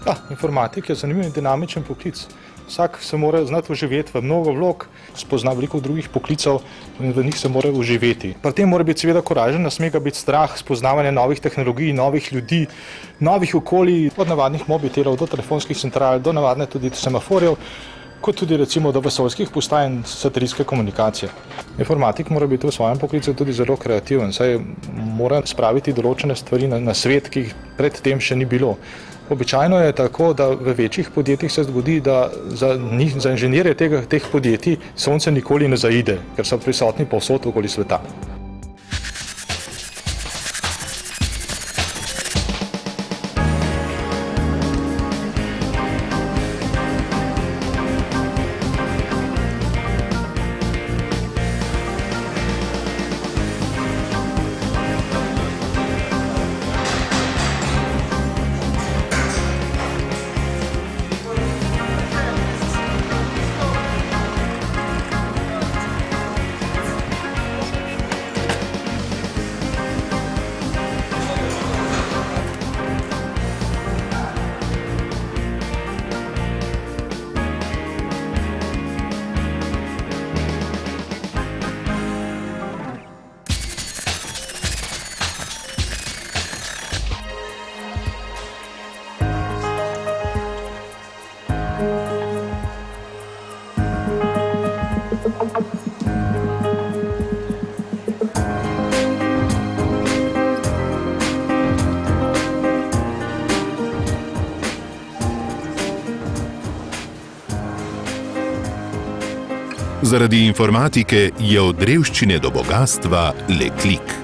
Ja, informatik je zanimiv in dinamičen poklic. Vsak se mora znati vživeti v mnogo vlog, spozna veliko drugih poklicev in v njih se mora vživeti. Pri tem mora biti seveda koražen, ne sme ga biti strah, spoznavanje novih tehnologij, novih ljudi, novih okolij, od navadnih mobitelov do telefonskih central, do navadne tudi semaforjev, kot tudi recimo do vesoljskih postaj in satelitske komunikacije. Informatik mora biti v svojem poklicu tudi zelo kreativen, saj mora spraviti določene stvari na svet, ki jih predtem še ni bilo. Običajno je tako, da v večjih podjetjih se zgodi, da za inženirje teh podjetij sonce nikoli ne zaide, ker so prisotni povsod okoli sveta. Zaradi informatike je od revščine do bogastva le klik.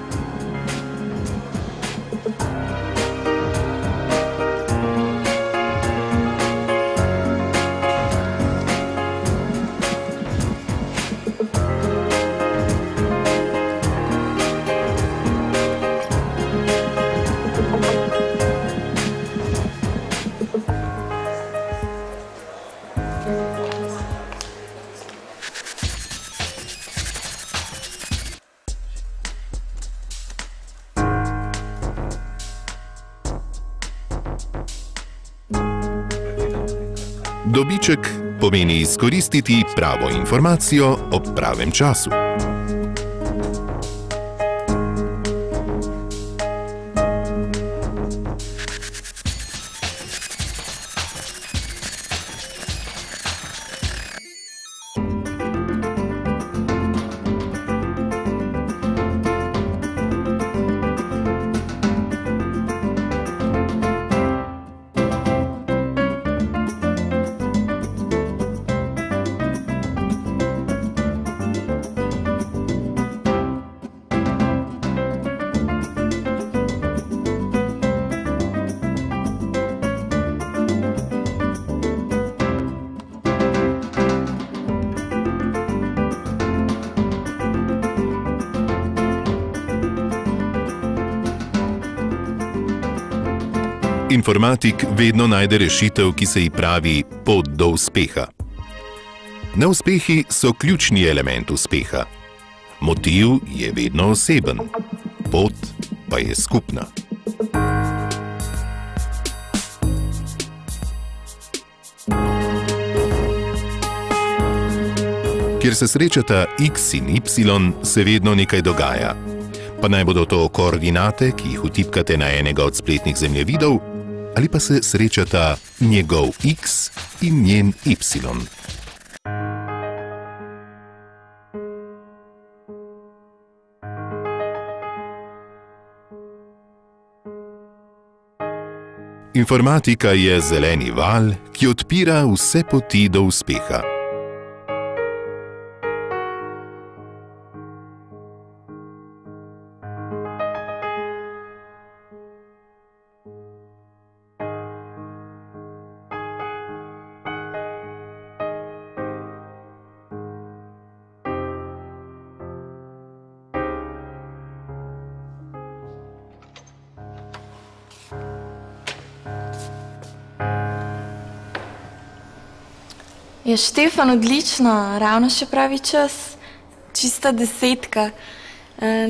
Dobiček pomeni izkoristiti pravo informacijo ob pravem času. Informatik vedno najde rešitev, ki se ji pravi pot do uspeha. Neuspehi so ključni element uspeha. Motiv je vedno oseben, pot pa je skupna. Kjer se srečata X in Y, se vedno nekaj dogaja. Pa naj bodo to koordinate, ki jih vtipkate na enega od spletnih zemljevidov, ali pa se srečata njegov X in njen Y. Informatika je zeleni val, ki odpira vse poti do uspeha. Je Štefan odlično, ravno še pravi čas, čista 10.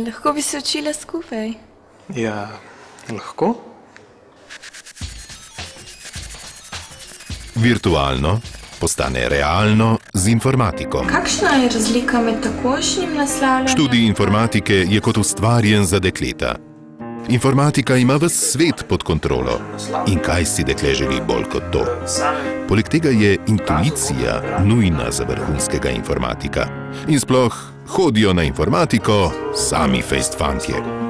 Lahko bi se učila skupaj? Ja, lahko. Virtualno postane realno z informatiko. Kakšna je razlika med takošnjim naslavljanjem? Študij informatike je kot ustvarjen za dekleta. Informatika ima ves svet pod kontrolo. In kaj si dekle želi bolj kot to? Poleg tega je intuicija nujna za vrhunskega informatika. In sploh hodijo na informatiko sami fejst fantje.